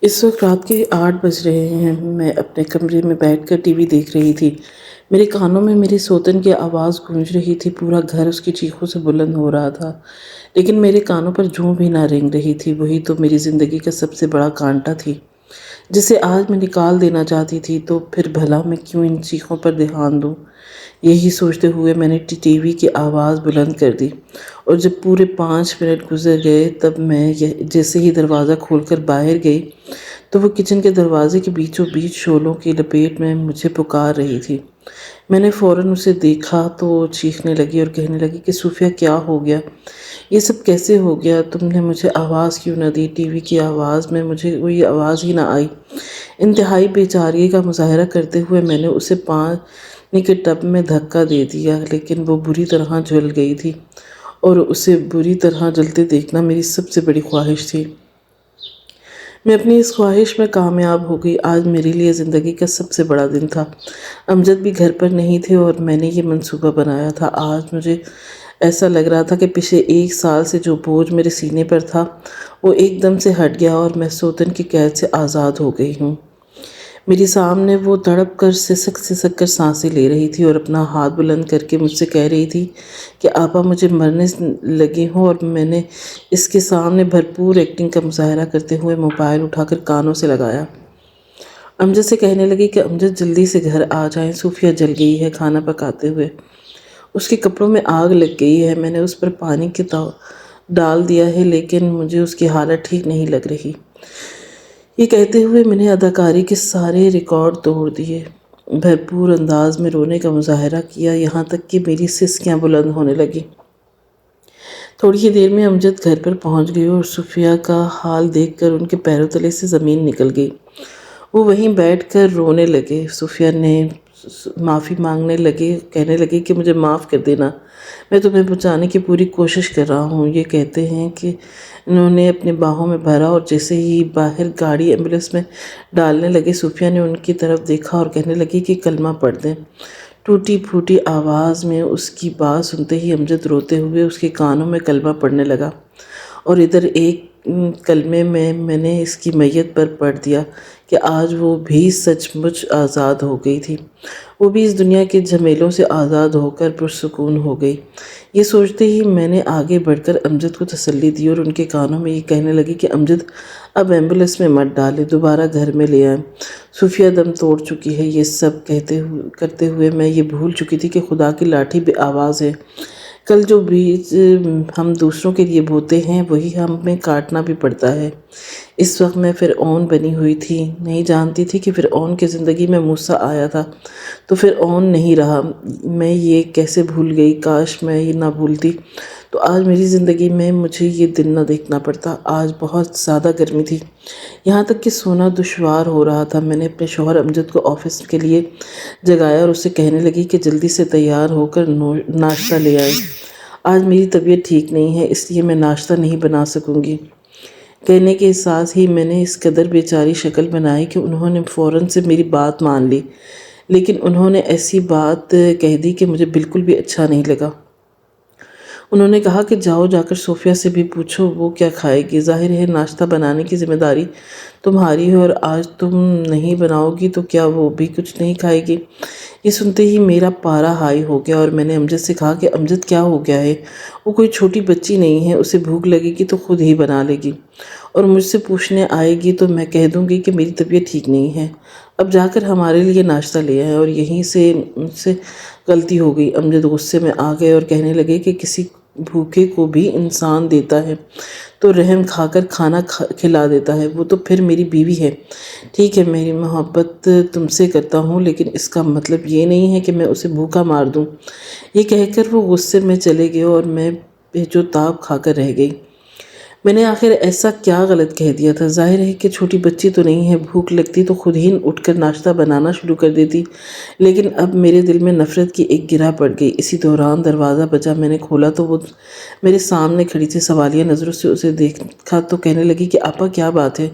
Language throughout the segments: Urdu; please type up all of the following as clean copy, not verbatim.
اس وقت رات کے 8 بج رہے ہیں۔ میں اپنے کمرے میں بیٹھ کر ٹی وی دیکھ رہی تھی۔ میرے کانوں میں میری سوتن کی آواز گونج رہی تھی، پورا گھر اس کی چیخوں سے بلند ہو رہا تھا، لیکن میرے کانوں پر جوں بھی نہ رینگ رہی تھی۔ وہی تو میری زندگی کا سب سے بڑا کانٹا تھی جسے آج میں نکال دینا چاہتی تھی، تو پھر بھلا میں کیوں ان چیخوں پر دھیان دوں؟ یہی سوچتے ہوئے میں نے ٹی وی کی آواز بلند کر دی، اور جب پورے 5 منٹ گزر گئے تب میں جیسے ہی دروازہ کھول کر باہر گئی تو وہ کچن کے دروازے کے بیچوں بیچ شعلوں کی لپیٹ میں مجھے پکار رہی تھی۔ میں نے فوراً اسے دیکھا تو وہ چیخنے لگی اور کہنے لگی کہ صوفیہ کیا ہو گیا؟ یہ سب کیسے ہو گیا؟ تم نے مجھے آواز کیوں نہ دی؟ ٹی وی کی آواز میں مجھے کوئی آواز ہی نہ آئی۔ انتہائی بے چارگی کا مظاہرہ کرتے ہوئے میں نے اسے پانی کے ٹب میں دھکا دے دیا، لیکن وہ بری طرح جل گئی تھی، اور اسے بری طرح جلتے دیکھنا میری سب سے بڑی خواہش تھی۔ میں اپنی اس خواہش میں کامیاب ہو گئی۔ آج میرے لیے زندگی کا سب سے بڑا دن تھا۔ امجد بھی گھر پر نہیں تھے اور میں نے یہ منصوبہ بنایا تھا۔ آج مجھے ایسا لگ رہا تھا کہ پچھلے 1 سال سے جو بوجھ میرے سینے پر تھا وہ ایک دم سے ہٹ گیا اور میں سوتن کی قید سے آزاد ہو گئی ہوں۔ میری سامنے وہ تڑپ کر سسک کر سانسیں لے رہی تھی اور اپنا ہاتھ بلند کر کے مجھ سے کہہ رہی تھی کہ آپا مجھے مرنے لگی ہوں، اور میں نے اس کے سامنے بھرپور ایکٹنگ کا مظاہرہ کرتے ہوئے موبائل اٹھا کر کانوں سے لگایا۔ امجد سے کہنے لگی کہ امجد جلدی سے گھر آ جائیں، صوفیہ جل گئی ہے کھانا پکاتے ہوئے، اس کے کپڑوں میں آگ لگ گئی ہے۔ میں نے اس پر پانی کے ڈال دیا ہے، لیکن مجھے اس کی حالت ٹھیک نہیں لگ رہی۔ یہ کہتے ہوئے میں نے اداکاری کے سارے ریکارڈ توڑ دیے، بھرپور انداز میں رونے کا مظاہرہ کیا، یہاں تک کہ میری سسکیاں بلند ہونے لگی۔ تھوڑی ہی دیر میں امجد گھر پر پہنچ گئے اور صوفیہ کا حال دیکھ کر ان کے پیروں تلے سے زمین نکل گئی۔ وہ وہیں بیٹھ کر رونے لگے۔ صوفیہ نے معافی مانگنے لگے، کہنے لگے کہ مجھے معاف کر دینا، میں تمہیں بچانے کی پوری کوشش کر رہا ہوں۔ یہ کہتے ہیں کہ انہوں نے اپنی باہوں میں بھرا اور جیسے ہی باہر گاڑی ایمبولینس میں ڈالنے لگے، صوفیہ نے ان کی طرف دیکھا اور کہنے لگی کہ کلمہ پڑھ دیں۔ ٹوٹی پھوٹی آواز میں اس کی بات سنتے ہی امجد روتے ہوئے اس کے کانوں میں کلمہ پڑھنے لگا، اور ادھر ایک کلمے میں نے اس کی میت پر پڑھ دیا کہ آج وہ بھی سچ مچ آزاد ہو گئی تھی، وہ بھی اس دنیا کے جھمیلوں سے آزاد ہو کر پرسکون ہو گئی۔ یہ سوچتے ہی میں نے آگے بڑھ کر امجد کو تسلی دی اور ان کے کانوں میں یہ کہنے لگی کہ امجد اب ایمبولینس میں مت ڈالے، دوبارہ گھر میں لے آئیں، صوفیہ دم توڑ چکی ہے۔ یہ سب کرتے ہوئے میں یہ بھول چکی تھی کہ خدا کی لاٹھی بے آواز ہے، کل جو بیج ہم دوسروں کے لیے بوتے ہیں وہی ہمیں کاٹنا بھی پڑتا ہے۔ اس وقت میں فرعون بنی ہوئی تھی، نہیں جانتی تھی کہ فرعون کی زندگی میں موسیٰ آیا تھا تو فرعون نہیں رہا۔ میں یہ کیسے بھول گئی؟ کاش میں یہ نہ بھولتی تو آج میری زندگی میں مجھے یہ دن نہ دیکھنا پڑتا۔ آج بہت زیادہ گرمی تھی، یہاں تک کہ سونا دشوار ہو رہا تھا۔ میں نے اپنے شوہر امجد کو آفس کے لیے جگایا اور اسے کہنے لگی کہ جلدی سے تیار ہو کر ناشتہ لے آئے۔ آج میری طبیعت ٹھیک نہیں ہے، اس لیے میں ناشتہ نہیں بنا سکوں گی۔ کہنے کے ساتھ ہی میں نے اس قدر بیچاری شکل بنائی کہ انہوں نے فوراً سے میری بات مان لی، لیکن انہوں نے ایسی بات کہہ دی کہ مجھے بالکل بھی اچھا نہیں لگا۔ انہوں نے کہا کہ جاؤ جا کر صوفیہ سے بھی پوچھو وہ کیا کھائے گی، ظاہر ہے ناشتہ بنانے کی ذمہ داری تمہاری ہے اور آج تم نہیں بناؤ گی تو کیا وہ بھی کچھ نہیں کھائے گی؟ یہ سنتے ہی میرا پارا ہائی ہو گیا اور میں نے امجد سے کہا کہ امجد کیا ہو گیا ہے؟ وہ کوئی چھوٹی بچی نہیں ہے، اسے بھوک لگے گی تو خود ہی بنا لے گی، اور مجھ سے پوچھنے آئے گی تو میں کہہ دوں گی کہ میری طبیعت ٹھیک نہیں ہے، اب جا کر ہمارے لیے ناشتہ لے آئے۔ اور یہیں سے مجھ سے غلطی ہو گئی۔ امجد غصے میں آ گئے اور کہنے لگے کہ کسی بھوکے کو بھی انسان دیتا ہے تو رحم کھا کر کھانا کھلا دیتا ہے، وہ تو پھر میری بیوی ہے۔ ٹھیک ہے، میری محبت تم سے کرتا ہوں، لیکن اس کا مطلب یہ نہیں ہے کہ میں اسے بھوکا مار دوں۔ یہ کہہ کر وہ غصے میں چلے گئے اور میں بے جو تاب کھا کر رہ گئی۔ میں نے آخر ایسا کیا غلط کہہ دیا تھا؟ ظاہر ہے کہ چھوٹی بچی تو نہیں ہے، بھوک لگتی تو خود ہی اٹھ کر ناشتہ بنانا شروع کر دیتی، لیکن اب میرے دل میں نفرت کی ایک گرہ پڑ گئی۔ اسی دوران دروازہ بجا، میں نے کھولا تو وہ میرے سامنے کھڑی تھی۔ سوالیہ نظروں سے اسے دیکھا تو کہنے لگی کہ آپا کیا بات ہے؟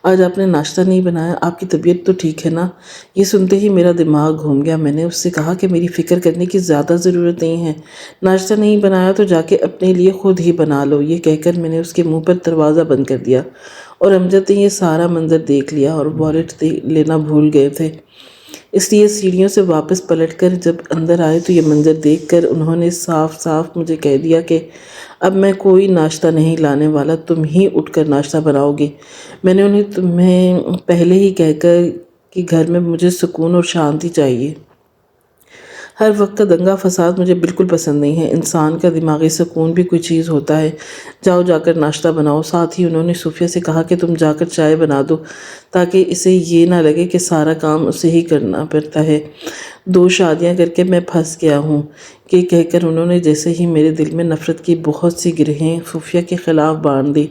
آج آپ نے ناشتہ نہیں بنایا، آپ کی طبیعت تو ٹھیک ہے نا؟ یہ سنتے ہی میرا دماغ گھوم گیا۔ میں نے اس سے کہا کہ میری فکر کرنے کی زیادہ ضرورت نہیں ہے، ناشتہ نہیں بنایا تو جا کے اپنے لیے خود ہی بنا لو۔ یہ کہہ کر میں نے اس کے منہ پر دروازہ بند کر دیا، اور امجد نے یہ سارا منظر دیکھ لیا اور والیٹ لینا بھول گئے تھے، اس لیے سیڑھیوں سے واپس پلٹ کر جب اندر آئے تو یہ منظر دیکھ کر انہوں نے صاف صاف مجھے کہہ دیا کہ اب میں کوئی ناشتہ نہیں لانے والا، تم ہی اٹھ کر ناشتہ بناؤ گی۔ میں نے انہیں تمہیں پہلے ہی کہہ کر کہ گھر میں مجھے سکون اور شانتی چاہیے۔ ہر وقت کا دنگا فساد مجھے بالکل پسند نہیں ہے، انسان کا دماغی سکون بھی کوئی چیز ہوتا ہے۔ جاؤ جا کر ناشتہ بناؤ۔ ساتھ ہی انہوں نے صوفیہ سے کہا کہ تم جا کر چائے بنا دو تاکہ اسے یہ نہ لگے کہ سارا کام اسے ہی کرنا پڑتا ہے۔ 2 شادیاں کر کے میں پھنس گیا ہوں، یہ کہہ کر انہوں نے جیسے ہی میرے دل میں نفرت کی بہت سی گرہیں صوفیہ کے خلاف باندھ دی،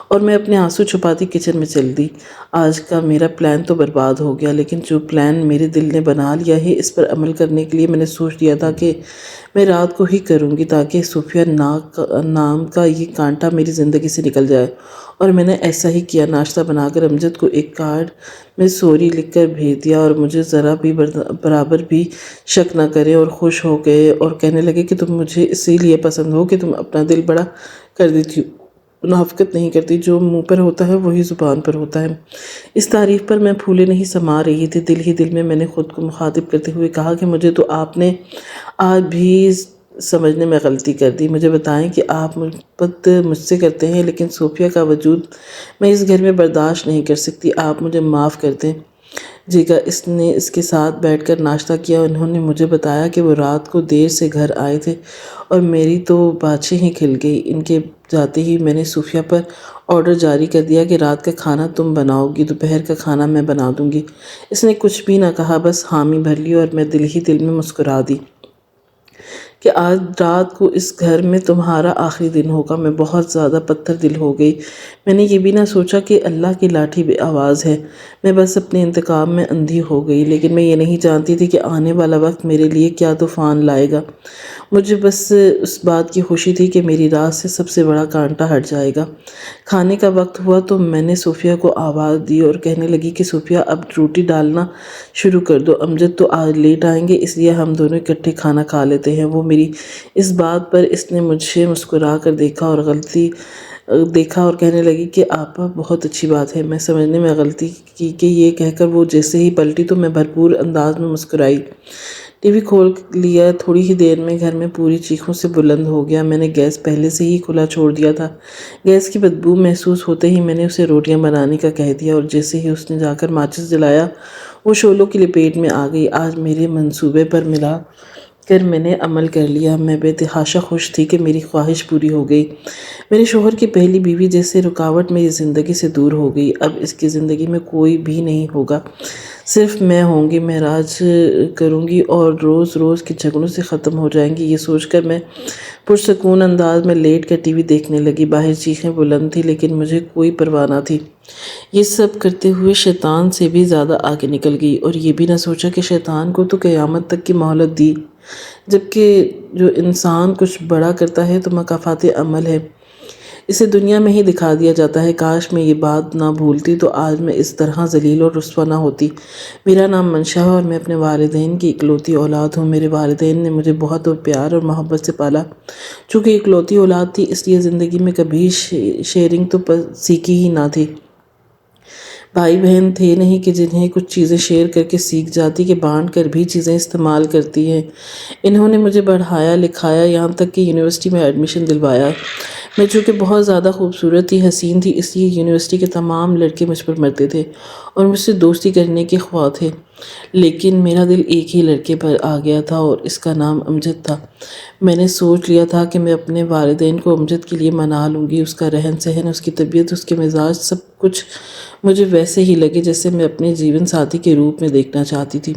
اور میں اپنے آنسو چھپاتی کچن میں چل دی۔ آج کا میرا پلان تو برباد ہو گیا، لیکن جو پلان میرے دل نے بنا لیا ہے اس پر عمل کرنے کے لیے میں نے سوچ لیا تھا کہ میں رات کو ہی کروں گی تاکہ صوفیہ نام کا یہ کانٹا میری زندگی سے نکل جائے، اور میں نے ایسا ہی کیا۔ ناشتہ بنا کر امجد کو ایک کارڈ میں سوری لکھ کر بھیج دیا، اور مجھے ذرا بھی برابر بھی شک نہ کرے اور خوش ہو گئے اور کہنے لگے کہ تم مجھے اسی لیے پسند ہو کہ تم اپنا دل بڑا کر دیتی ہو، منافقت نہیں کرتی، جو منہ پر ہوتا ہے وہی زبان پر ہوتا ہے۔ اس تعریف پر میں پھولے نہیں سما رہی تھی۔ دل ہی دل میں میں نے خود کو مخاطب کرتے ہوئے کہا کہ مجھے تو آپ نے آج بھی سمجھنے میں غلطی کر دی۔ مجھے بتائیں کہ آپ محبت مجھ سے کرتے ہیں، لیکن صوفیہ کا وجود میں اس گھر میں برداشت نہیں کر سکتی۔ آپ مجھے معاف کر دیں۔ جیگا اس نے اس کے ساتھ بیٹھ کر ناشتہ کیا۔ انہوں نے مجھے بتایا کہ وہ رات کو دیر سے گھر آئے تھے، اور میری تو باچھیں ہی کھل گئی۔ ان کے جاتے ہی میں نے صوفیہ پر آرڈر جاری کر دیا کہ رات کا کھانا تم بناؤ گی، دوپہر کا کھانا میں بنا دوں گی۔ اس نے کچھ بھی نہ کہا، بس حامی بھر لی، اور میں دل ہی دل میں مسکرا دی کہ آج رات کو اس گھر میں تمہارا آخری دن ہوگا۔ میں بہت زیادہ پتھر دل ہو گئی۔ میں نے یہ بھی نہ سوچا کہ اللہ کی لاٹھی بے آواز ہے۔ میں بس اپنے انتقام میں اندھی ہو گئی، لیکن میں یہ نہیں جانتی تھی کہ آنے والا وقت میرے لیے کیا طوفان لائے گا۔ مجھے بس اس بات کی خوشی تھی کہ میری راہ سے سب سے بڑا کانٹا ہٹ جائے گا۔ کھانے کا وقت ہوا تو میں نے صوفیہ کو آواز دی اور کہنے لگی کہ صوفیہ اب روٹی ڈالنا شروع کر دو، امجد تو آج لیٹ آئیں گے، اس لیے ہم دونوں اکٹھے کھانا کھا لیتے ہیں۔ وہ میری اس بات پر اس نے مجھے مسکرا کر دیکھا اور کہنے لگی کہ آپا بہت اچھی بات ہے۔ میں سمجھنے میں غلطی کی کہ یہ کہہ کر وہ جیسے ہی پلٹی تو میں بھرپور انداز میں مسکرائی۔ ٹی وی کھول لیا۔ تھوڑی ہی دیر میں گھر میں پوری چیخوں سے بلند ہو گیا۔ میں نے گیس پہلے سے ہی کھلا چھوڑ دیا تھا۔ گیس کی بدبو محسوس ہوتے ہی میں نے اسے روٹیاں بنانے کا کہہ دیا، اور جیسے ہی اس نے جا کر ماچس جلایا وہ شعلوں کی لپیٹ میں آ گئی۔ آج میرے منصوبے پر ملا کر میں نے عمل کر لیا۔ میں بے تحاشا خوش تھی کہ میری خواہش پوری ہو گئی۔ میرے شوہر کی پہلی بیوی جیسے رکاوٹ میری زندگی سے دور ہو گئی۔ اب اس کی زندگی میں کوئی بھی نہیں ہوگا، صرف میں ہوں گی۔ میں راج کروں گی اور روز روز کے جھگڑوں سے ختم ہو جائیں گی۔ یہ سوچ کر میں پرسکون انداز میں لیٹ کر ٹی وی دیکھنے لگی۔ باہر چیخیں بلند تھیں، لیکن مجھے کوئی پرواہ نہ تھی۔ یہ سب کرتے ہوئے شیطان سے بھی زیادہ آگے نکل گئی، اور یہ بھی نہ سوچا کہ شیطان کو تو قیامت تک کی مہلت دی، جبکہ جو انسان کچھ بڑا کرتا ہے تو مکافات عمل ہے، اسے دنیا میں ہی دکھا دیا جاتا ہے۔ کاش میں یہ بات نہ بھولتی تو آج میں اس طرح ذلیل اور رسوا نہ ہوتی۔ میرا نام منشا ہے اور میں اپنے والدین کی اکلوتی اولاد ہوں۔ میرے والدین نے مجھے بہت پیار اور محبت سے پالا۔ چونکہ اکلوتی اولاد تھی اس لیے زندگی میں کبھی شیئرنگ تو سیکھی ہی نہ تھی۔ بھائی بہن تھے نہیں کہ جنہیں کچھ چیزیں شیئر کر کے سیکھ جاتی کہ بانٹ کر بھی چیزیں استعمال کرتی ہیں۔ انہوں نے مجھے پڑھایا لکھایا، یہاں تک کہ یونیورسٹی میں ایڈمیشن دلوایا۔ میں چونکہ بہت زیادہ خوبصورت تھی، حسین تھی، اس لیے یونیورسٹی کے تمام لڑکے مجھ پر مرتے تھے اور مجھ سے دوستی کرنے کے خواہاں تھے، لیکن میرا دل ایک ہی لڑکے پر آ گیا تھا اور اس کا نام امجد تھا۔ میں نے سوچ لیا تھا کہ میں اپنے والدین کو امجد کے لیے منا لوں گی۔ اس کا رہن سہن، اس کی طبیعت، اس کے مزاج، سب کچھ مجھے ویسے ہی لگے جیسے میں اپنے جیون ساتھی کے روپ میں دیکھنا چاہتی تھی۔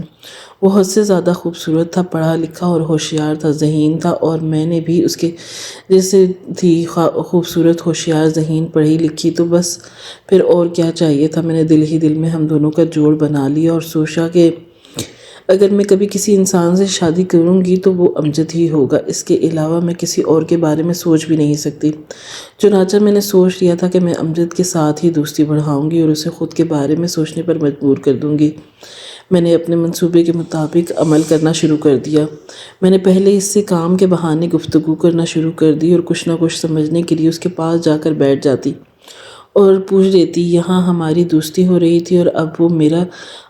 وہ حد سے زیادہ خوبصورت تھا، پڑھا لکھا اور ہوشیار تھا، ذہین تھا، اور میں نے بھی اس کے جیسے تھی، خوبصورت، ہوشیار، ذہین، پڑھی لکھی، تو بس پھر اور کیا چاہیے تھا۔ میں نے دل ہی دل میں ہم دونوں کا جوڑ بنا لیا اور سوچا کہ اگر میں کبھی کسی انسان سے شادی کروں گی تو وہ امجد ہی ہوگا، اس کے علاوہ میں کسی اور کے بارے میں سوچ بھی نہیں سکتی۔ چنانچہ میں نے سوچ لیا تھا کہ میں امجد کے ساتھ ہی دوستی بڑھاؤں گی اور اسے خود کے بارے میں سوچنے پر مجبور کر دوں گی۔ میں نے اپنے منصوبے کے مطابق عمل کرنا شروع کر دیا۔ میں نے پہلے اس سے کام کے بہانے گفتگو کرنا شروع کر دی اور کچھ نہ کچھ سمجھنے کے لیے اس کے پاس جا کر بیٹھ جاتی اور پوچھ لیتی۔ یہاں ہماری دوستی ہو رہی تھی اور اب وہ میرا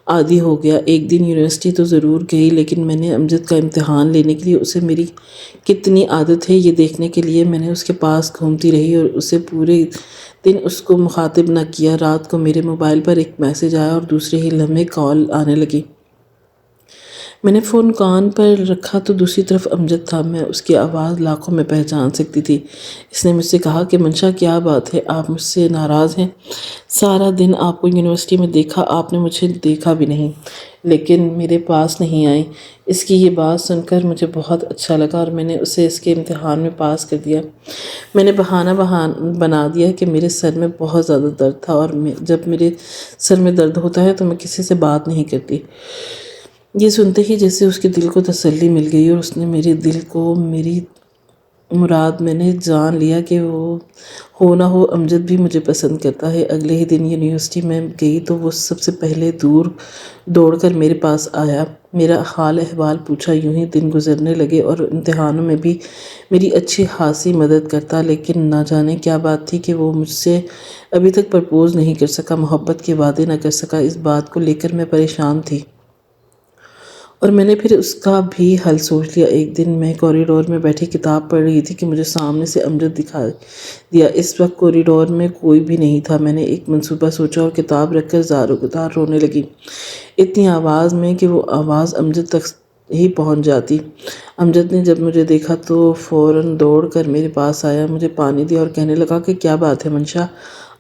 عادی ہو گیا۔ ایک دن یونیورسٹی تو ضرور گئی، لیکن میں نے امجد کا امتحان لینے کے لیے اسے میری کتنی عادت ہے یہ دیکھنے کے لیے میں نے اس کے پاس گھومتی رہی اور اسے پورے دن اس کو مخاطب نہ کیا۔ رات کو میرے موبائل پر ایک میسج آیا اور دوسرے ہی لمحے کال آنے لگی۔ میں نے فون کان پر رکھا تو دوسری طرف امجد تھا۔ میں اس کی آواز لاکھوں میں پہچان سکتی تھی۔ اس نے مجھ سے کہا کہ منشا کیا بات ہے، آپ مجھ سے ناراض ہیں؟ سارا دن آپ کو یونیورسٹی میں دیکھا، آپ نے مجھے دیکھا بھی نہیں، لیکن میرے پاس نہیں آئی۔ اس کی یہ بات سن کر مجھے بہت اچھا لگا اور میں نے اسے اس کے امتحان میں پاس کر دیا۔ میں نے بہانہ بنا دیا کہ میرے سر میں بہت زیادہ درد تھا اور جب میرے سر میں درد ہوتا ہے تو میں کسی سے بات نہیں کرتی۔ یہ سنتے ہی جیسے اس کے دل کو تسلی مل گئی اور اس نے میرے دل کو میری مراد میں نے جان لیا کہ وہ ہو نہ ہو امجد بھی مجھے پسند کرتا ہے۔ اگلے ہی دن یونیورسٹی میں گئی تو وہ سب سے پہلے دوڑ کر میرے پاس آیا، میرا حال احوال پوچھا۔ یوں ہی دن گزرنے لگے اور امتحانوں میں بھی میری اچھی خاصی مدد کرتا، لیکن نہ جانے کیا بات تھی کہ وہ مجھ سے ابھی تک پرپوز نہیں کر سکا، محبت کے وعدے نہ کر سکا۔ اس بات کو لے کر میں پریشان تھی اور میں نے پھر اس کا بھی حل سوچ لیا۔ ایک دن میں کوریڈور میں بیٹھی کتاب پڑھ رہی تھی کہ مجھے سامنے سے امجد دکھائی دیا۔ اس وقت کوریڈور میں کوئی بھی نہیں تھا۔ میں نے ایک منصوبہ سوچا اور کتاب رکھ کر زار رونے لگی، اتنی آواز میں کہ وہ آواز امجد تک ہی پہنچ جاتی۔ امجد نے جب مجھے دیکھا تو فوراً دوڑ کر میرے پاس آیا، مجھے پانی دیا اور کہنے لگا کہ کیا بات ہے منشا،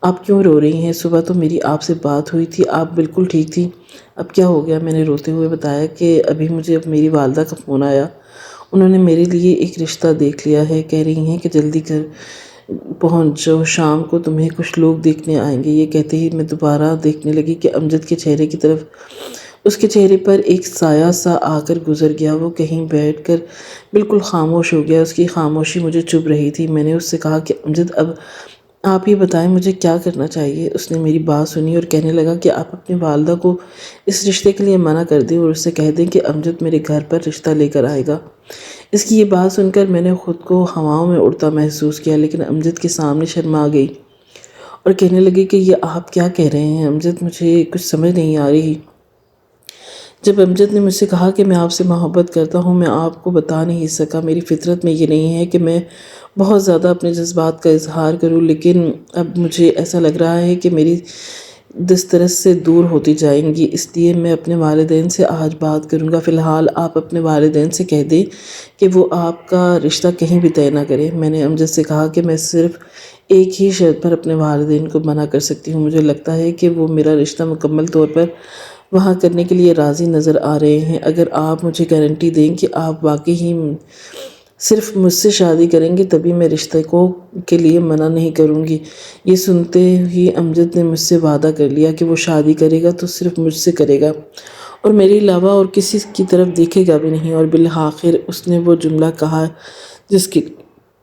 آپ کیوں رو رہی ہیں؟ صبح تو میری آپ سے بات ہوئی تھی، آپ بالکل ٹھیک تھی، اب کیا ہو گیا؟ میں نے روتے ہوئے بتایا کہ ابھی مجھے میری والدہ کا فون آیا، انہوں نے میرے لیے ایک رشتہ دیکھ لیا ہے، کہہ رہی ہیں کہ جلدی گھر پہنچو، شام کو تمہیں کچھ لوگ دیکھنے آئیں گے۔ یہ کہتے ہی میں دوبارہ دیکھنے لگی کہ امجد کے چہرے کی طرف اس کے چہرے پر ایک سایہ سا آ کر گزر گیا۔ وہ کہیں بیٹھ کر بالکل خاموش ہو گیا، اس کی خاموشی مجھے چبھ رہی تھی۔ میں نے اس سے کہا کہ امجد اب آپ ہی بتائیں مجھے کیا کرنا چاہیے؟ اس نے میری بات سنی اور کہنے لگا کہ آپ اپنی والدہ کو اس رشتے کے لیے منع کر دیں اور اس سے کہہ دیں کہ امجد میرے گھر پر رشتہ لے کر آئے گا۔ اس کی یہ بات سن کر میں نے خود کو ہواؤں میں اڑتا محسوس کیا، لیکن امجد کے سامنے شرما گئی اور کہنے لگی کہ یہ آپ کیا کہہ رہے ہیں امجد، مجھے کچھ سمجھ نہیں آ رہی۔ جب امجد نے مجھ سے کہا کہ میں آپ سے محبت کرتا ہوں، میں آپ کو بتا نہیں سکا، میری فطرت میں یہ نہیں ہے کہ میں بہت زیادہ اپنے جذبات کا اظہار کروں، لیکن اب مجھے ایسا لگ رہا ہے کہ میری دسترس سے دور ہوتی جائیں گی، اس لیے میں اپنے والدین سے آج بات کروں گا۔ فی الحال آپ اپنے والدین سے کہہ دیں کہ وہ آپ کا رشتہ کہیں بھی طے نہ کریں۔ میں نے امجد سے کہا کہ میں صرف ایک ہی شرط پر اپنے والدین کو منع کر سکتی ہوں، مجھے لگتا ہے کہ وہ میرا رشتہ مکمل طور پر وہاں کرنے کے لیے راضی نظر آ رہے ہیں۔ اگر آپ مجھے گارنٹی دیں کہ آپ واقعی ہی صرف مجھ سے شادی کریں گے تبھی میں رشتے کے لیے منع نہیں کروں گی۔ یہ سنتے ہی امجد نے مجھ سے وعدہ کر لیا کہ وہ شادی کرے گا تو صرف مجھ سے کرے گا اور میرے علاوہ اور کسی کی طرف دیکھے گا بھی نہیں، اور بالآخر اس نے وہ جملہ کہا جس کی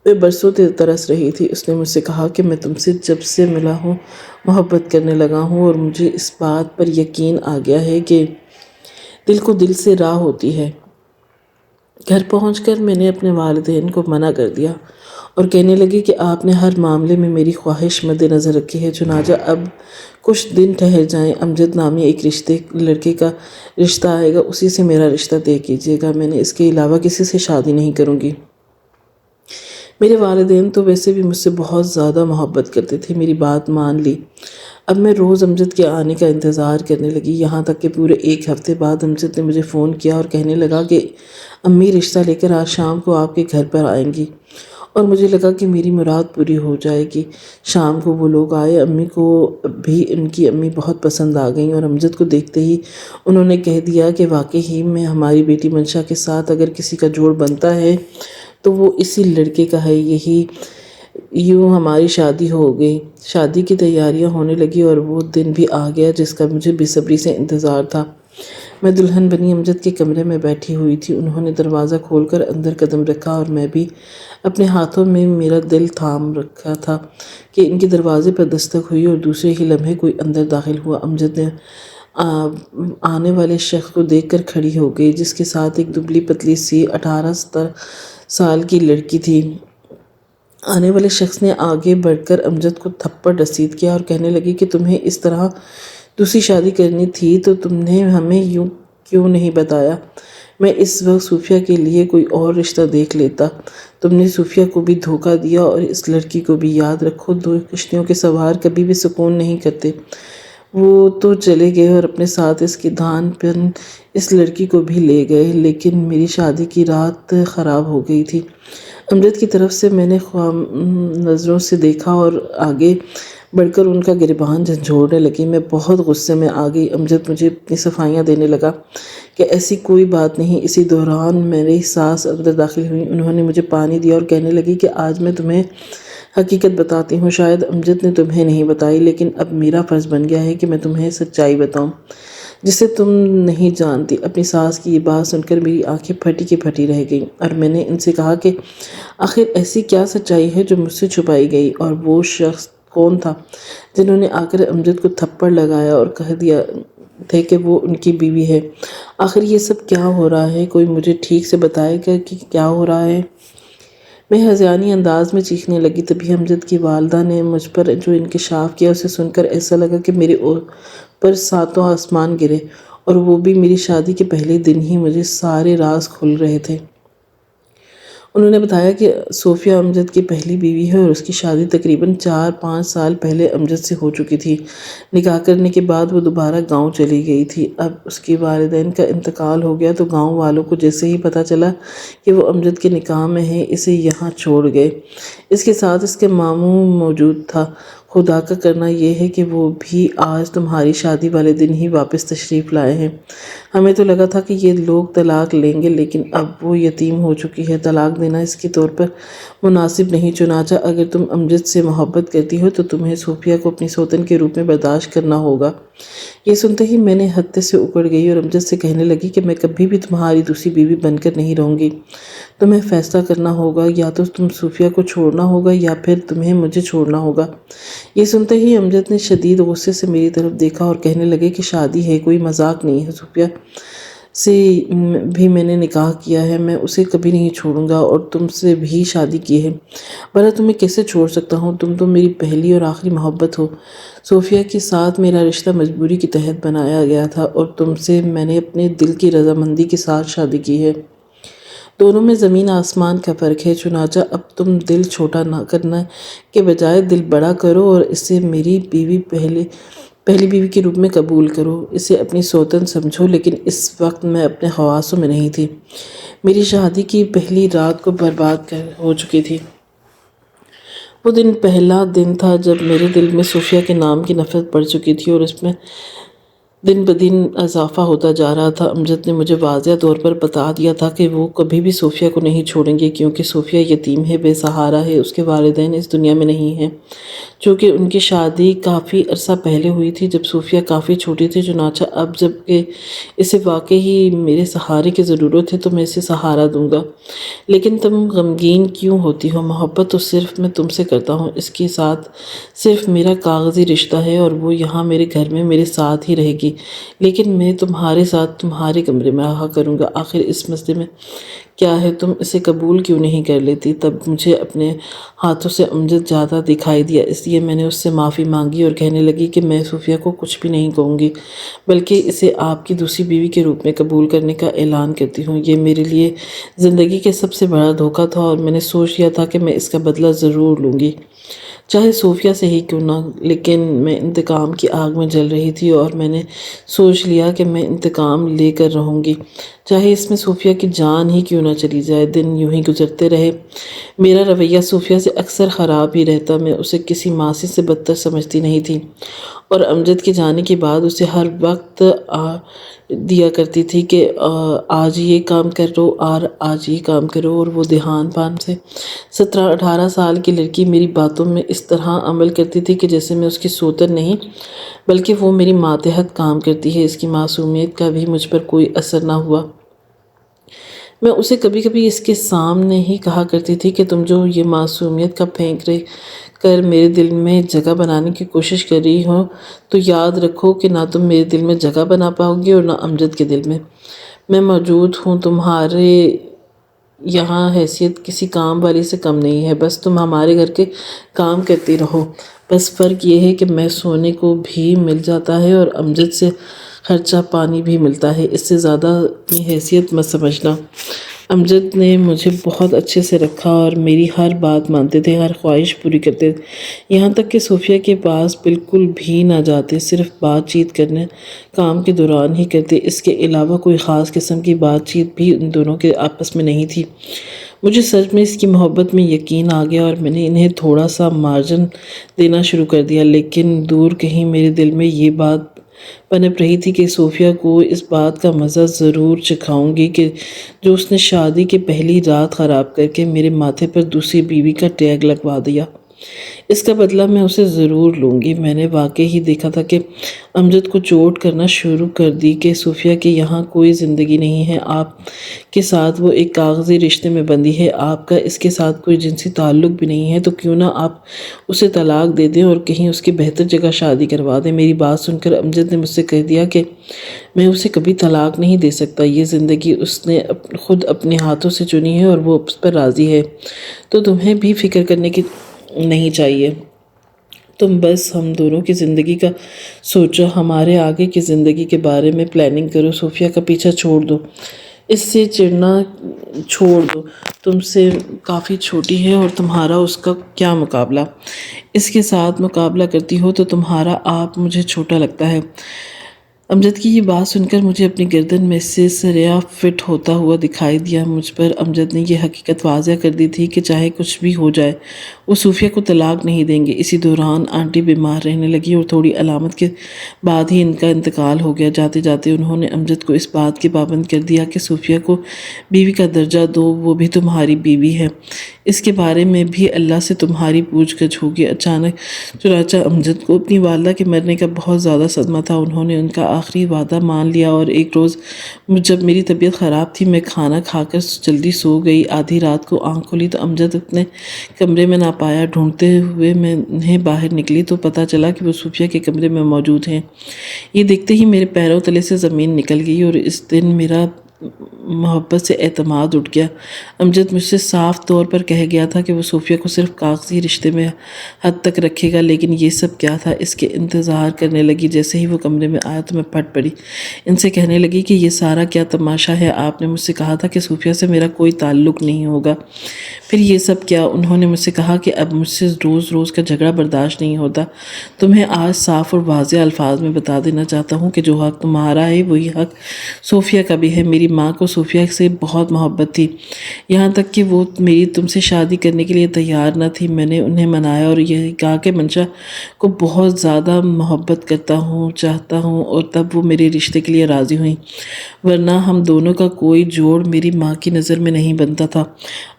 میں برسوں ترس رہی تھی۔ اس نے مجھ سے کہا کہ میں تم سے جب سے ملا ہوں محبت کرنے لگا ہوں اور مجھے اس بات پر یقین آ گیا ہے کہ دل کو دل سے راہ ہوتی ہے۔ گھر پہنچ کر میں نے اپنے والدین کو منع کر دیا اور کہنے لگی کہ آپ نے ہر معاملے میں میری خواہش مد نظر رکھی ہے، چنانچہ اب کچھ دن ٹھہر جائیں، امجد نامی ایک لڑکے کا رشتہ آئے گا، اسی سے میرا رشتہ طے کیجیے گا، میں نے اس کے علاوہ کسی سے شادی نہیں کروں گی۔ میرے والدین تو ویسے بھی مجھ سے بہت زیادہ محبت کرتے تھے، میری بات مان لی۔ اب میں روز امجد کے آنے کا انتظار کرنے لگی، یہاں تک کہ پورے ایک ہفتے بعد امجد نے مجھے فون کیا اور کہنے لگا کہ امی رشتہ لے کر آج شام کو آپ کے گھر پر آئیں گی، اور مجھے لگا کہ میری مراد پوری ہو جائے گی۔ شام کو وہ لوگ آئے، امی کو بھی ان کی امی بہت پسند آ گئیں اور امجد کو دیکھتے ہی انہوں نے کہہ دیا کہ واقعی ہی میں ہماری بیٹی منشا کے ساتھ اگر کسی کا جوڑ بنتا ہے تو وہ اسی لڑکے کا ہے، یوں ہماری شادی ہو گئی۔ شادی کی تیاریاں ہونے لگی اور وہ دن بھی آ گیا جس کا مجھے بے صبری سے انتظار تھا۔ میں دلہن بنی امجد کے کمرے میں بیٹھی ہوئی تھی۔ انہوں نے دروازہ کھول کر اندر قدم رکھا اور میں بھی اپنے ہاتھوں میں میرا دل تھام رکھا تھا کہ ان کے دروازے پر دستک ہوئی اور دوسرے ہی لمحے کوئی اندر داخل ہوا۔ امجد نے آنے والے شخص کو دیکھ کر کھڑی ہو گئی، جس کے ساتھ ایک دبلی پتلی سی 18-17 سال کی لڑکی تھی۔ آنے والے شخص نے آگے بڑھ کر امجد کو تھپڑ رسید کیا اور کہنے لگی کہ تمہیں اس طرح دوسری شادی کرنی تھی تو تم نے ہمیں یوں کیوں نہیں بتایا؟ میں اس وقت صوفیہ کے لیے کوئی اور رشتہ دیکھ لیتا۔ تم نے صوفیہ کو بھی دھوکہ دیا اور اس لڑکی کو بھی۔ یاد رکھو، دو کشتیوں کے سوار کبھی بھی سکون نہیں کرتے۔ وہ تو چلے گئے اور اپنے ساتھ اس کی دھان پن اس لڑکی کو بھی لے گئے، لیکن میری شادی کی رات خراب ہو گئی تھی۔ امجد کی طرف سے میں نے خام نظروں سے دیکھا اور آگے بڑھ کر ان کا گریبان جھنجھوڑنے لگی۔ میں بہت غصے میں آ گئی۔ امجد مجھے اپنی صفائیاں دینے لگا کہ ایسی کوئی بات نہیں۔ اسی دوران میری ساس اندر داخل ہوئی۔ انہوں نے مجھے پانی دیا اور کہنے لگی کہ آج میں تمہیں حقیقت بتاتی ہوں۔ شاید امجد نے تمہیں نہیں بتائی، لیکن اب میرا فرض بن گیا ہے کہ میں تمہیں سچائی بتاؤں جسے تم نہیں جانتی۔ اپنی ساس کی یہ بات سن کر میری آنکھیں پھٹی کی پھٹی رہ گئیں اور میں نے ان سے کہا کہ آخر ایسی کیا سچائی ہے جو مجھ سے چھپائی گئی، اور وہ شخص کون تھا جنہوں نے آ کر امجد کو تھپڑ لگایا اور کہہ دیا تھے کہ وہ ان کی بیوی ہے؟ آخر یہ سب کیا ہو رہا ہے؟ کوئی مجھے ٹھیک سے بتائے گا کہ کیا ہو رہا ہے؟ میں ہذیانی انداز میں چیخنے لگی۔ تبھی امجد کی والدہ نے مجھ پر جو انکشاف کیا، اسے سن کر ایسا لگا کہ میرے اوپر ساتوں آسمان گرے، اور وہ بھی میری شادی کے پہلے دن ہی مجھے سارے راز کھل رہے تھے۔ انہوں نے بتایا کہ صوفیہ امجد کی پہلی بیوی ہے اور اس کی شادی تقریباً 4-5 سال پہلے امجد سے ہو چکی تھی۔ نکاح کرنے کے بعد وہ دوبارہ گاؤں چلی گئی تھی۔ اب اس کے والدین کا انتقال ہو گیا تو گاؤں والوں کو جیسے ہی پتہ چلا کہ وہ امجد کے نکاح میں ہے، اسے یہاں چھوڑ گئے۔ اس کے ساتھ اس کے ماموں موجود تھا۔ خدا کا کرنا یہ ہے کہ وہ بھی آج تمہاری شادی والے دن ہی واپس تشریف لائے ہیں۔ ہمیں تو لگا تھا کہ یہ لوگ طلاق لیں گے، لیکن اب وہ یتیم ہو چکی ہے۔ طلاق دینا اس کے طور پر مناسب نہیں، چنانچہ اگر تم امجد سے محبت کرتی ہو تو تمہیں صوفیہ کو اپنی سوتن کے روپ میں برداشت کرنا ہوگا۔ یہ سنتے ہی میں نے حد سے اکڑ گئی اور امجد سے کہنے لگی کہ میں کبھی بھی تمہاری دوسری بیوی بن کر نہیں رہوں گی۔ تمہیں فیصلہ کرنا ہوگا، یا تو تم صوفیہ کو چھوڑنا ہوگا یا پھر تمہیں مجھے چھوڑنا ہوگا۔ یہ سنتے ہی امجد نے شدید غصے سے میری طرف دیکھا اور کہنے لگے کہ شادی ہے، کوئی مذاق نہیں ہے۔ صوفیہ سے بھی میں نے نکاح کیا ہے، میں اسے کبھی نہیں چھوڑوں گا، اور تم سے بھی شادی کی ہے۔ بھلا تمہیں کیسے چھوڑ سکتا ہوں؟ تم تو میری پہلی اور آخری محبت ہو۔ صوفیہ کے ساتھ میرا رشتہ مجبوری کے تحت بنایا گیا تھا، اور تم سے میں نے اپنے دل کی رضامندی کے ساتھ شادی کی ہے۔ دونوں میں زمین آسمان کا فرق ہے، چنانچہ اب تم دل چھوٹا نہ کرنے کے بجائے دل بڑا کرو اور اسے میری پہلی بیوی کے روپ میں قبول کرو، اسے اپنی سوتن سمجھو۔ لیکن اس وقت میں اپنے حواسوں میں نہیں تھی۔ میری شادی کی پہلی رات کو برباد ہو چکی تھی۔ وہ دن پہلا دن تھا جب میرے دل میں صوفیہ کے نام کی نفرت بڑھ چکی تھی اور اس میں دن بدن اضافہ ہوتا جا رہا تھا۔ امجد نے مجھے واضح طور پر بتا دیا تھا کہ وہ کبھی بھی صوفیہ کو نہیں چھوڑیں گے، کیونکہ صوفیہ یتیم ہے، بے سہارا ہے، اس کے والدین اس دنیا میں نہیں ہیں۔ چونکہ ان کی شادی کافی عرصہ پہلے ہوئی تھی، جب صوفیہ کافی چھوٹی تھی، چنانچہ اب جب کہ اسے واقعی میرے سہارے کی ضرورت ہے تو میں اسے سہارا دوں گا۔ لیکن تم غمگین کیوں ہوتی ہو؟ محبت تو صرف میں تم سے کرتا ہوں، اس کے ساتھ صرف میرا کاغذی رشتہ ہے اور وہ یہاں میرے گھر میں میرے ساتھ ہی رہے گی، لیکن میں تمہارے ساتھ تمہارے کمرے میں رہا کروں گا۔ آخر اس مسئلے میں کیا ہے؟ تم اسے قبول کیوں نہیں کر لیتی؟ تب مجھے اپنے ہاتھوں سے امجد جاتا دکھائی دیا، اس لیے میں نے اس سے معافی مانگی اور کہنے لگی کہ میں صوفیہ کو کچھ بھی نہیں کہوں گی، بلکہ اسے آپ کی دوسری بیوی کے روپ میں قبول کرنے کا اعلان کرتی ہوں۔ یہ میرے لیے زندگی کے سب سے بڑا دھوکہ تھا اور میں نے سوچ لیا تھا کہ میں اس کا بدلہ ضرور لوں گی، چاہے صوفیہ سے ہی کیوں نہ۔ لیکن میں انتقام کی آگ میں جل رہی تھی اور میں نے سوچ لیا کہ میں انتقام لے کر رہوں گی، چاہے اس میں صوفیہ کی جان ہی کیوں نہ چلی جائے۔ دن یوں ہی گزرتے رہے۔ میرا رویہ صوفیہ سے اکثر خراب ہی رہتا، میں اسے کسی ماسی سے بدتر سمجھتی نہیں تھی اور امجد کے جانے کے بعد اسے ہر وقت دیا کرتی تھی کہ آج یہ کام کرو اور آج یہ کام کرو، اور وہ دھیان پان سے 17-18 سال کی لڑکی میری باتوں میں اس طرح عمل کرتی تھی کہ جیسے میں اس کی سوتن نہیں بلکہ وہ میری ماتحت کام کرتی ہے۔ اس کی معصومیت کا بھی مجھ پر کوئی اثر نہ ہوا۔ میں اسے کبھی کبھی اس کے سامنے ہی کہا کرتی تھی کہ تم جو یہ معصومیت کا پھینک کر میرے دل میں جگہ بنانے کی کوشش کر رہی ہو تو یاد رکھو کہ نہ تم میرے دل میں جگہ بنا پاؤ گی اور نہ امجد کے دل میں۔ میں موجود ہوں، تمہارے یہاں حیثیت کسی کام والی سے کم نہیں ہے، بس تم ہمارے گھر کے کام کرتی رہو۔ بس فرق یہ ہے کہ میں سونے کو بھی مل جاتا ہے اور امجد سے خرچہ پانی بھی ملتا ہے، اس سے زیادہ اپنی حیثیت مت سمجھنا۔ امجد نے مجھے بہت اچھے سے رکھا اور میری ہر بات مانتے تھے، ہر خواہش پوری کرتے، یہاں تک کہ صوفیہ کے پاس بالکل بھی نہ جاتے، صرف بات چیت کرنے کام کے دوران ہی کرتے، اس کے علاوہ کوئی خاص قسم کی بات چیت بھی ان دونوں کے آپس میں نہیں تھی۔ مجھے سچ میں اس کی محبت میں یقین آ گیا اور میں نے انہیں تھوڑا سا مارجن دینا شروع کر دیا، لیکن دور کہیں میرے دل میں یہ بات پنپ رہی تھی کہ صوفیہ کو اس بات کا مزہ ضرور چکھاؤں گی کہ جو اس نے شادی کی پہلی رات خراب کر کے میرے ماتھے پر دوسری بیوی کا ٹیگ لگوا دیا۔ اس کا بدلہ میں اسے ضرور لوں گی۔ میں نے واقعی ہی دیکھا تھا کہ امجد کو چوٹ کرنا شروع کر دی کہ صوفیہ کے یہاں کوئی زندگی نہیں ہے، آپ کے ساتھ وہ ایک کاغذی رشتے میں بندھی ہے، آپ کا اس کے ساتھ کوئی جنسی تعلق بھی نہیں ہے، تو کیوں نہ آپ اسے طلاق دے دیں اور کہیں اس کی بہتر جگہ شادی کروا دیں۔ میری بات سن کر امجد نے مجھ سے کہہ دیا کہ میں اسے کبھی طلاق نہیں دے سکتا، یہ زندگی اس نے خود اپنے ہاتھوں سے چنی ہے اور وہ اس پر راضی ہے، تو تمہیں بھی فکر کرنے کی نہیں چاہیے۔ تم بس ہم دونوں کی زندگی کا سوچو، ہمارے آگے کی زندگی کے بارے میں پلاننگ کرو۔ صوفیہ کا پیچھا چھوڑ دو، اس سے چڑھنا چھوڑ دو، تم سے کافی چھوٹی ہے اور تمہارا اس کا کیا مقابلہ۔ اس کے ساتھ مقابلہ کرتی ہو تو تمہارا آپ مجھے چھوٹا لگتا ہے۔ امجد کی یہ بات سن کر مجھے اپنی گردن میں سے سریا فٹ ہوتا ہوا دکھائی دیا۔ مجھ پر امجد نے یہ حقیقت واضح کر دی تھی کہ چاہے کچھ بھی ہو جائے وہ صوفیہ کو طلاق نہیں دیں گے۔ اسی دوران آنٹی بیمار رہنے لگی اور تھوڑی علامت کے بعد ہی ان کا انتقال ہو گیا۔ جاتے جاتے انہوں نے امجد کو اس بات کی پابند کر دیا کہ صوفیہ کو بیوی کا درجہ دو، وہ بھی تمہاری بیوی ہے، اس کے بارے میں بھی اللہ سے تمہاری پوچھ گچھ ہوگی۔ چنانچہ امجد کو اپنی والدہ کے مرنے کا بہت زیادہ صدمہ تھا۔ انہوں نے ان کا آخری وعدہ مان لیا اور ایک روز جب میری طبیعت خراب تھی، میں کھانا کھا کر جلدی سو گئی۔ آدھی رات کو آنکھ کھلی تو امجد اپنے کمرے میں نہ پایا۔ ڈھونڈتے ہوئے میں انہیں باہر نکلی تو پتہ چلا کہ وہ صوفیہ کے کمرے میں موجود ہیں۔ یہ دیکھتے ہی میرے پیروں تلے سے زمین نکل گئی اور اس دن میرا محبت سے اعتماد اٹھ گیا۔ امجد مجھ سے صاف طور پر کہہ گیا تھا کہ وہ صوفیہ کو صرف کاغذی رشتے میں حد تک رکھے گا، لیکن یہ سب کیا تھا؟ اس کے انتظار کرنے لگی۔ جیسے ہی وہ کمرے میں آیا تو میں پھٹ پڑی، ان سے کہنے لگی کہ یہ سارا کیا تماشا ہے؟ آپ نے مجھ سے کہا تھا کہ صوفیہ سے میرا کوئی تعلق نہیں ہوگا، پھر یہ سب کیا؟ انہوں نے مجھ سے کہا کہ اب مجھ سے روز روز کا جھگڑا برداشت نہیں ہوتا۔ تمہیں آج صاف اور واضح الفاظ میں بتا دینا چاہتا ہوں کہ جو حق تمہارا ہے وہی حق صوفیہ کا بھی ہے۔ میری ماں کو صوفیہ سے بہت محبت تھی، یہاں تک کہ وہ میری تم سے شادی کرنے کے لیے تیار نہ تھی۔ میں نے انہیں منایا اور یہ کہا کہ منشا کو بہت زیادہ محبت کرتا ہوں، چاہتا ہوں، اور تب وہ میرے رشتے کے لیے راضی ہوئیں، ورنہ ہم دونوں کا کوئی جوڑ میری ماں کی نظر میں نہیں بنتا تھا۔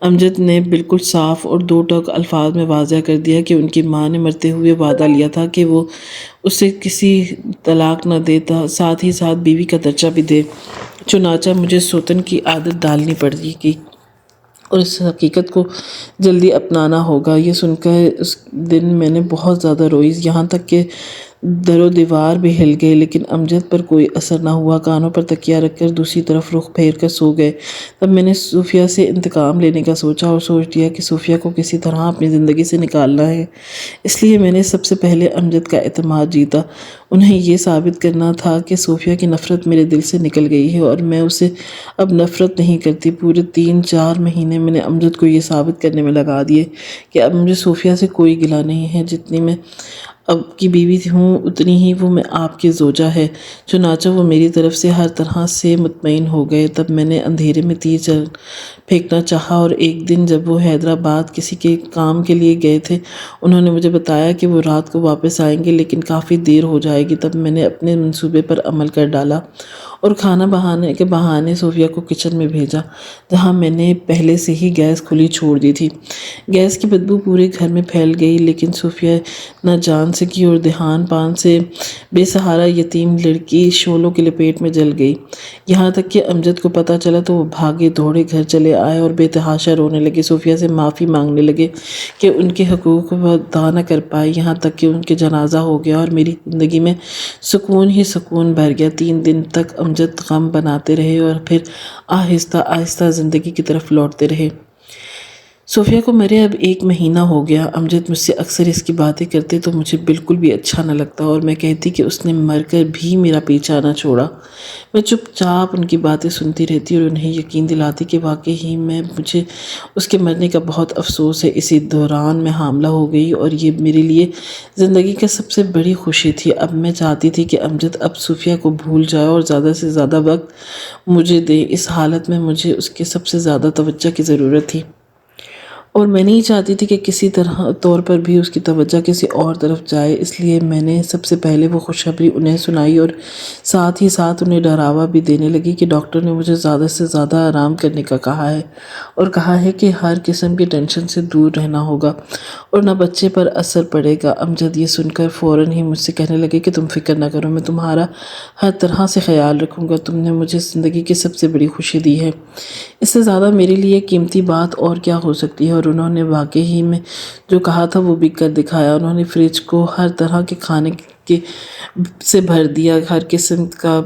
امجد نے بالکل صاف اور دو ٹوک الفاظ میں واضح کر دیا کہ ان کی ماں نے مرتے ہوئے وعدہ لیا تھا کہ وہ اسے کسی طلاق نہ دے، ساتھ ہی ساتھ بیوی کا درجہ بھی دے۔ چنانچہ مجھے سوتن کی عادت ڈالنی پڑے گی اور اس حقیقت کو جلدی اپنانا ہوگا۔ یہ سن کر اس دن میں نے بہت زیادہ روئی، یہاں تک کہ در و دیوار بھی ہل گئے، لیکن امجد پر کوئی اثر نہ ہوا۔ کانوں پر تکیہ رکھ کر دوسری طرف رخ پھیر کر سو گئے۔ تب میں نے صوفیہ سے انتقام لینے کا سوچا اور سوچ لیا کہ صوفیہ کو کسی طرح اپنی زندگی سے نکالنا ہے۔ اس لیے میں نے سب سے پہلے امجد کا اعتماد جیتا۔ انہیں یہ ثابت کرنا تھا کہ صوفیہ کی نفرت میرے دل سے نکل گئی ہے اور میں اسے اب نفرت نہیں کرتی۔ پورے 3-4 مہینے میں نے امجد کو یہ ثابت کرنے میں لگا دیے کہ اب مجھے صوفیہ سے کوئی گلہ نہیں ہے، جتنی میں اب کی بیوی ہوں اتنی ہی وہ میں آپ کی زوجہ ہے۔ چنانچہ وہ میری طرف سے ہر طرح سے مطمئن ہو گئے۔ تب میں نے اندھیرے میں تیر پھینکنا چاہا، اور ایک دن جب وہ حیدرآباد کسی کے کام کے لیے گئے تھے، انہوں نے مجھے بتایا کہ وہ رات کو واپس آئیں گے لیکن کافی دیر ہو جائے گی۔ تب میں نے اپنے منصوبے پر عمل کر ڈالا اور کھانا بنانے کے بہانے صوفیہ کو کچن میں بھیجا، جہاں میں نے پہلے سے ہی گیس کھلی چھوڑ دی تھی۔ گیس کی بدبو پورے گھر میں پھیل گئی، لیکن صوفیہ نہ جان سکی اور دہان پان سے بے سہارا یتیم لڑکی شعلوں کی لپیٹ میں جل گئی۔ یہاں تک کہ امجد کو پتہ چلا تو وہ بھاگے دوڑے گھر چلے آئے اور بے تحاشا رونے لگے، صوفیہ سے معافی مانگنے لگے کہ ان کے حقوق کو ادا نہ کر پائی، یہاں تک کہ ان کے جنازہ ہو گیا اور میری زندگی میں سکون ہی سکون بھر گیا۔ 3 دن تک امجد غم بناتے رہے اور پھر آہستہ آہستہ زندگی کی طرف لوٹتے رہے۔ صوفیہ کو مرے اب 1 مہینہ ہو گیا۔ امجد مجھ سے اکثر اس کی باتیں کرتے تو مجھے بالکل بھی اچھا نہ لگتا، اور میں کہتی کہ اس نے مر کر بھی میرا پیچھا نہ چھوڑا۔ میں چپ چاپ ان کی باتیں سنتی رہتی اور انہیں یقین دلاتی کہ واقعی ہی مجھے اس کے مرنے کا بہت افسوس ہے۔ اسی دوران میں حاملہ ہو گئی اور یہ میرے لیے زندگی کا سب سے بڑی خوشی تھی۔ اب میں چاہتی تھی کہ امجد اب صوفیہ کو بھول جائے اور زیادہ سے زیادہ وقت مجھے دے۔ اس حالت میں مجھے اس کے سب سے زیادہ توجہ کی ضرورت تھی، اور میں نہیں چاہتی تھی کہ کسی طور پر بھی اس کی توجہ کسی اور طرف جائے۔ اس لیے میں نے سب سے پہلے وہ خوشخبری انہیں سنائی اور ساتھ ہی ساتھ انہیں ڈراوا بھی دینے لگی کہ ڈاکٹر نے مجھے زیادہ سے زیادہ آرام کرنے کا کہا ہے، اور کہا ہے کہ ہر قسم کی ٹینشن سے دور رہنا ہوگا اور نہ بچے پر اثر پڑے گا۔ امجد یہ سن کر فوراً ہی مجھ سے کہنے لگے کہ تم فکر نہ کرو، میں تمہارا ہر طرح سے خیال رکھوں گا، تم نے مجھے زندگی کی سب سے بڑی خوشی دی ہے، اس سے زیادہ میرے لیے قیمتی بات اور کیا ہو سکتی ہے۔ اور انہوں نے واقعی میں جو کہا تھا وہ بھی کر دکھایا۔ انہوں نے فریج کو ہر طرح کے کھانے سے بھر دیا، ہر قسم کا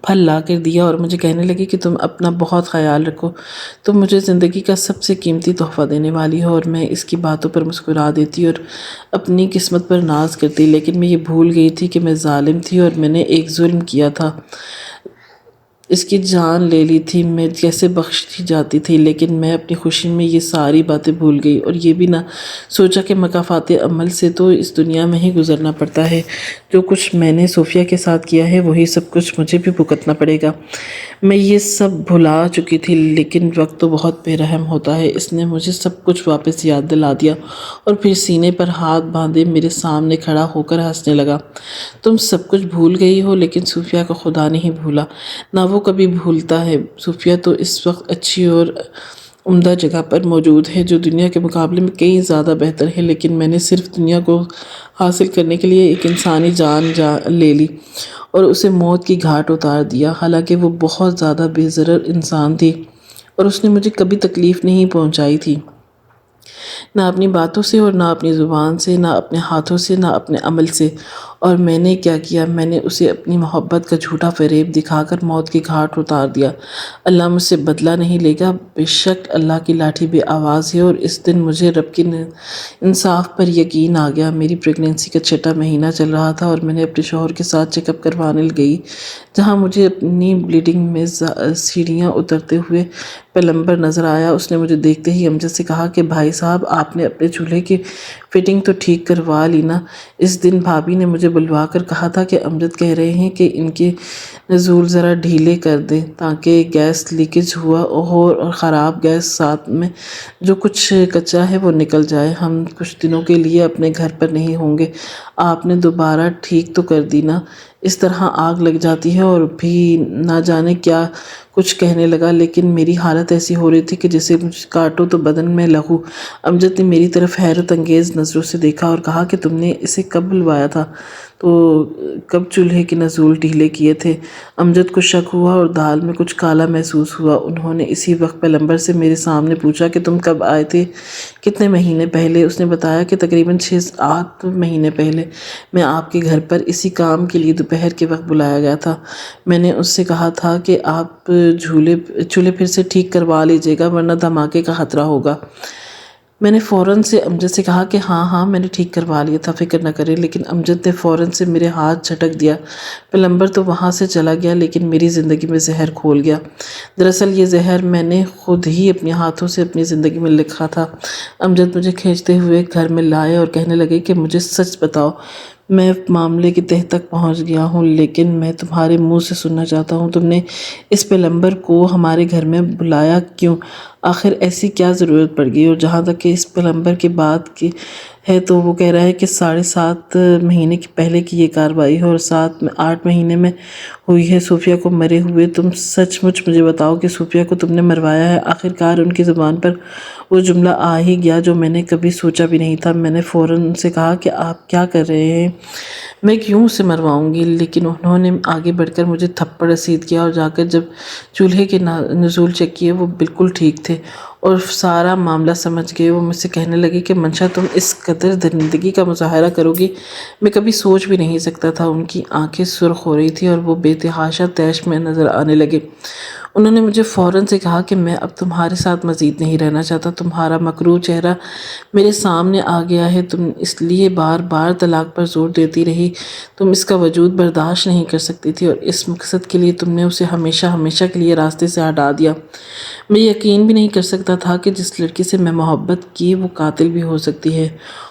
پھل لا کر دیا، اور مجھے کہنے لگے کہ تم اپنا بہت خیال رکھو، تم مجھے زندگی کا سب سے قیمتی تحفہ دینے والی ہو۔ اور میں اس کی باتوں پر مسکرا دیتی اور اپنی قسمت پر ناز کرتی، لیکن میں یہ بھول گئی تھی کہ میں ظالم تھی اور میں نے ایک ظلم کیا تھا، اس کی جان لے لی تھی۔ میں کیسے بخش دی جاتی تھی، لیکن میں اپنی خوشی میں یہ ساری باتیں بھول گئی اور یہ بھی نہ سوچا کہ مکافات عمل سے تو اس دنیا میں ہی گزرنا پڑتا ہے۔ جو کچھ میں نے صوفیہ کے ساتھ کیا ہے وہی سب کچھ مجھے بھی بھگتنا پڑے گا۔ میں یہ سب بھلا چکی تھی، لیکن وقت تو بہت بے رحم ہوتا ہے، اس نے مجھے سب کچھ واپس یاد دلا دیا اور پھر سینے پر ہاتھ باندھے میرے سامنے کھڑا ہو کر ہنسنے لگا۔ تم سب کچھ بھول گئی ہو، لیکن صوفیہ کو خدا نہیں بھولا، نہ وہ کبھی بھولتا ہے۔ صوفیہ تو اس وقت اچھی اور عمدہ جگہ پر موجود ہے جو دنیا کے مقابلے میں کئی زیادہ بہتر ہے، لیکن میں نے صرف دنیا کو حاصل کرنے کے لیے ایک انسانی جان لے لی اور اسے موت کی گھاٹ اتار دیا، حالانکہ وہ بہت زیادہ بے ضرر انسان تھی اور اس نے مجھے کبھی تکلیف نہیں پہنچائی تھی، نہ اپنی باتوں سے اور نہ اپنی زبان سے، نہ اپنے ہاتھوں سے، نہ اپنے عمل سے۔ اور میں نے کیا کیا؟ میں نے اسے اپنی محبت کا جھوٹا فریب دکھا کر موت کی گھاٹ اتار دیا۔ اللہ مجھ سے بدلہ نہیں لے گا، بے شک اللہ کی لاٹھی بے آواز ہے۔ اور اس دن مجھے رب کے انصاف پر یقین آ گیا۔ میری پریگننسی کا 6واں مہینہ چل رہا تھا اور میں نے اپنے شوہر کے ساتھ چیک اپ کروانے گئی، جہاں مجھے اپنی بلیڈنگ میں سیڑھیاں اترتے ہوئے پلمبر نظر آیا۔ اس نے مجھے دیکھتے ہی امجد سے کہا کہ بھائی صاحب، آپ نے اپنے چولہے کی فٹنگ تو ٹھیک کروا لی نا؟ اس دن بھابی نے مجھے بلوا کر کہا تھا کہ امجد کہہ رہے ہیں کہ ان کے نزول ذرا ڈھیلے کر دیں تاکہ گیس لیکیج ہوا ہو اور خراب گیس ساتھ میں جو کچھ کچا ہے وہ نکل جائے۔ ہم کچھ دنوں کے لیے اپنے گھر پر نہیں ہوں گے، آپ نے دوبارہ ٹھیک تو کر دی نا؟ اس طرح آگ لگ جاتی ہے۔ اور بھی نہ جانے کیا کچھ کہنے لگا، لیکن میری حالت ایسی ہو رہی تھی کہ جسے مجھے کاٹو تو بدن میں لہو۔ امجد نے میری طرف حیرت انگیز نظروں سے دیکھا اور کہا کہ تم نے اسے کب بلوایا تھا؟ تو کب چولہے کے نزول ڈھیلے کیے تھے؟ امجد کو شک ہوا اور دال میں کچھ کالا محسوس ہوا۔ انہوں نے اسی وقت پلمبر سے میرے سامنے پوچھا کہ تم کب آئے تھے، کتنے مہینے پہلے؟ اس نے بتایا کہ تقریباً 6-8 مہینے پہلے میں آپ کے گھر پر اسی کام کے لیے دوپہر کے وقت بلایا گیا تھا۔ میں نے اس سے کہا تھا کہ آپ چولہے پھر سے ٹھیک کروا لیجیے گا ورنہ دھماکے کا خطرہ ہوگا۔ میں نے فوراً سے امجد سے کہا کہ ہاں میں نے ٹھیک کروا لیا تھا، فکر نہ کرے، لیکن امجد نے فوراً سے میرے ہاتھ جھٹک دیا۔ پلمبر تو وہاں سے چلا گیا، لیکن میری زندگی میں زہر کھول گیا۔ دراصل یہ زہر میں نے خود ہی اپنے ہاتھوں سے اپنی زندگی میں لکھا تھا۔ امجد مجھے کھینچتے ہوئے گھر میں لائے اور کہنے لگے کہ مجھے سچ بتاؤ، میں معاملے کی تہہ تک پہنچ گیا ہوں، لیکن میں تمہارے منہ سے سننا چاہتا ہوں، تم نے اس پلمبر کو ہمارے گھر میں بلایا کیوں؟ آخر ایسی کیا ضرورت پڑ گئی؟ اور جہاں تک کہ اس پلمبر کی بات کی ہے تو وہ کہہ رہا ہے کہ 7.5 مہینے پہلے کی یہ کارروائی ہے اور 8 مہینے میں ہوئی ہے صوفیہ کو مرے ہوئے۔ تم سچ مچ مجھے بتاؤ کہ صوفیہ کو تم نے مروایا ہے؟ آخرکار ان کی زبان پر وہ جملہ آ ہی گیا جو میں نے کبھی سوچا بھی نہیں تھا۔ میں نے فوراً ان سے کہا کہ آپ کیا کر رہے ہیں، میں کیوں اسے مرواؤں گی؟ لیکن انہوں نے آگے بڑھ کر مجھے تھپڑ رسید کیا اور جا کر جب چولہے کے نزول چیک کیے وہ بالکل ٹھیک تھے اور سارا معاملہ سمجھ گئے۔ وہ مجھ سے کہنے لگے کہ منشا تم اس قدر درندگی کا مظاہرہ کرو گی، میں کبھی سوچ بھی نہیں سکتا تھا۔ ان کی آنکھیں سرخ ہو رہی تھی اور وہ بے تحاشا طیش میں نظر آنے لگے۔ انہوں نے مجھے فوراً سے کہا کہ میں اب تمہارے ساتھ مزید نہیں رہنا چاہتا، تمہارا مکروہ چہرہ میرے سامنے آ گیا ہے، تم اس لیے بار بار طلاق پر زور دیتی رہی، تم اس کا وجود برداشت نہیں کر سکتی تھی اور اس مقصد کے لیے تم نے اسے ہمیشہ ہمیشہ کے لیے راستے سے ہٹا دیا۔ میں یقین بھی نہیں کر سکتا تھا کہ جس لڑکی سے میں محبت کی وہ قاتل بھی ہو سکتی ہے،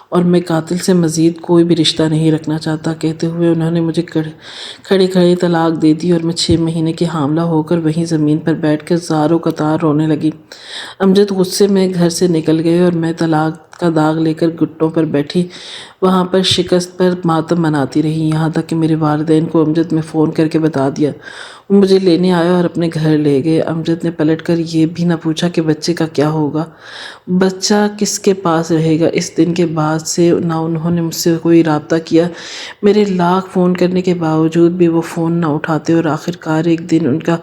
اور میں قاتل سے مزید کوئی بھی رشتہ نہیں رکھنا چاہتا۔ کہتے ہوئے انہوں نے مجھے کھڑے کھڑے طلاق دے دی اور میں 6 مہینے کی حاملہ ہو کر وہیں زمین پر بیٹھ کر زاروں قطار رونے لگی۔ امجد غصے میں گھر سے نکل گئے اور میں طلاق کا داغ لے کر گھٹنوں پر بیٹھی وہاں پر شکست پر ماتم مناتی رہی، یہاں تک کہ میرے والدین کو امجد میں فون کر کے بتا دیا۔ وہ مجھے لینے آئے اور اپنے گھر لے گئے۔ امجد نے پلٹ کر یہ بھی نہ پوچھا کہ بچے کا کیا ہوگا، بچہ کس کے پاس رہے گا۔ اس دن کے بعد سے نہ انہوں نے مجھ سے کوئی رابطہ کیا، میرے لاکھ فون کرنے کے باوجود بھی وہ فون نہ اٹھاتے اور آخرکار ایک دن ان کا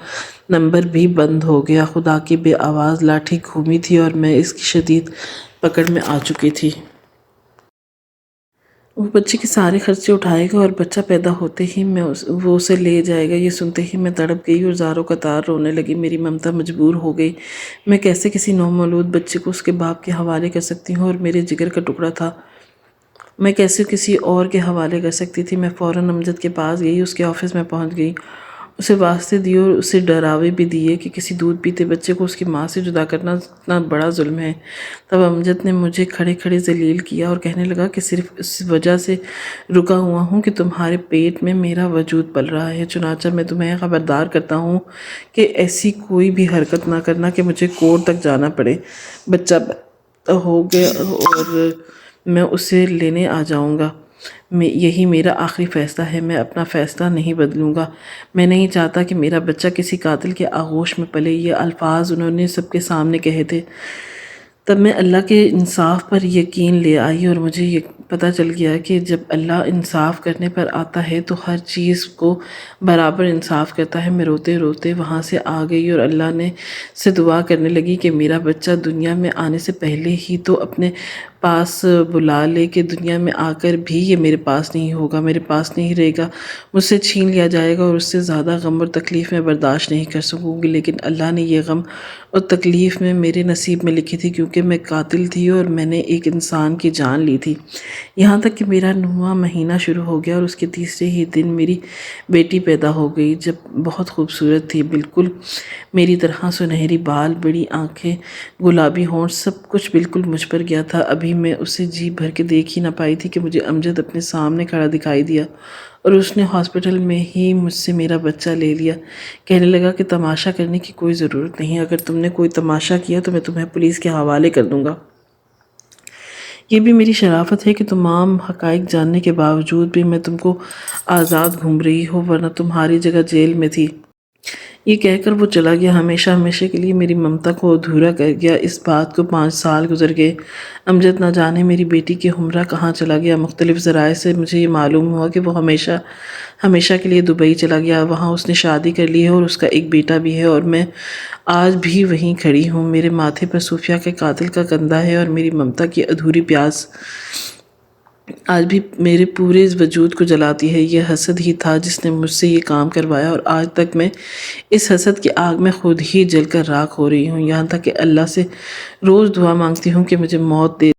نمبر بھی بند ہو گیا۔ خدا کی بے آواز لاٹھی گھومی تھی اور میں اس کی شدید پکڑ میں آ چکی تھی۔ وہ بچے کے سارے خرچے اٹھائے گا اور بچہ پیدا ہوتے ہی وہ اسے لے جائے گا۔ یہ سنتے ہی میں تڑپ گئی اور زاروں قطار رونے لگی۔ میری ممتا مجبور ہو گئی۔ میں کیسے کسی نومولود بچے کو اس کے باپ کے حوالے کر سکتی ہوں، اور میرے جگر کا ٹکڑا تھا، میں کیسے کسی اور کے حوالے کر سکتی تھی؟ میں فوراً امجد کے پاس گئی، اس کے آفس میں پہنچ گئی، اسے واسطے دیے اور اسے ڈراوے بھی دیے کہ کسی دودھ پیتے بچے کو اس کی ماں سے جدا کرنا اتنا بڑا ظلم ہے۔ تب امجد نے مجھے کھڑے کھڑے ذلیل کیا اور کہنے لگا کہ صرف اس وجہ سے رکا ہوا ہوں کہ تمہارے پیٹ میں میرا وجود پل رہا ہے، چنانچہ میں تمہیں خبردار کرتا ہوں کہ ایسی کوئی بھی حرکت نہ کرنا کہ مجھے کورٹ تک جانا پڑے۔ بچہ ہو گیا اور میں اسے لینے آ جاؤں گا، یہی میرا آخری فیصلہ ہے، میں اپنا فیصلہ نہیں بدلوں گا۔ میں نہیں چاہتا کہ میرا بچہ کسی قاتل کے آغوش میں پلے۔ یہ الفاظ انہوں نے سب کے سامنے کہے تھے۔ تب میں اللہ کے انصاف پر یقین لے آئی اور مجھے یہ پتہ چل گیا کہ جب اللہ انصاف کرنے پر آتا ہے تو ہر چیز کو برابر انصاف کرتا ہے۔ میں روتے روتے وہاں سے آ گئی اور اللہ سے دعا کرنے لگی کہ میرا بچہ دنیا میں آنے سے پہلے ہی تو اپنے پاس بلا لے کہ دنیا میں آ کر بھی یہ میرے پاس نہیں ہوگا، میرے پاس نہیں رہے گا، مجھ سے چھین لیا جائے گا اور اس سے زیادہ غم اور تکلیف میں برداشت نہیں کر سکوں گی۔ لیکن اللہ نے یہ غم اور تکلیف میں میرے نصیب میں لکھی تھی، کیونکہ میں قاتل تھی اور میں نے ایک انسان کی جان لی تھی۔ یہاں تک کہ میرا 9واں مہینہ شروع ہو گیا اور اس کے تیسرے ہی دن میری بیٹی پیدا ہو گئی، جب بہت خوبصورت تھی، بالکل میری طرح، سنہری بال، بڑی آنکھیں، گلابی ہونٹ، سب کچھ بالکل مجھ پر گیا تھا۔ ابھی میں اسے جی بھر کے دیکھ ہی نہ پائی تھی کہ مجھے امجد اپنے سامنے کھڑا دکھائی دیا اور اس نے ہاسپٹل میں ہی مجھ سے میرا بچہ لے لیا۔ کہنے لگا کہ تماشا کرنے کی کوئی ضرورت نہیں، اگر تم نے کوئی تماشا کیا تو میں تمہیں پولیس کے حوالے کر دوں گا۔ یہ بھی میری شرافت ہے کہ تمام حقائق جاننے کے باوجود بھی میں تم کو آزاد گھوم رہی ہوں، ورنہ تمہاری جگہ جیل میں تھی۔ یہ کہہ کر وہ چلا گیا، ہمیشہ ہمیشہ کے لیے میری ممتا کو ادھورا کر گیا۔ اس بات کو 5 سال گزر گئے۔ امجد نہ جانے میری بیٹی کے ہمراہ کہاں چلا گیا۔ مختلف ذرائع سے مجھے یہ معلوم ہوا کہ وہ ہمیشہ ہمیشہ کے لیے دبئی چلا گیا، وہاں اس نے شادی کر لی ہے اور اس کا ایک بیٹا بھی ہے، اور میں آج بھی وہیں کھڑی ہوں۔ میرے ماتھے پر صوفیہ کے قاتل کا کندھا ہے اور میری ممتا کی ادھوری پیاس آج بھی میرے پورے اس وجود کو جلاتی ہے۔ یہ حسد ہی تھا جس نے مجھ سے یہ کام کروایا، اور آج تک میں اس حسد کی آگ میں خود ہی جل کر راکھ ہو رہی ہوں، یہاں تک کہ اللہ سے روز دعا مانگتی ہوں کہ مجھے موت دے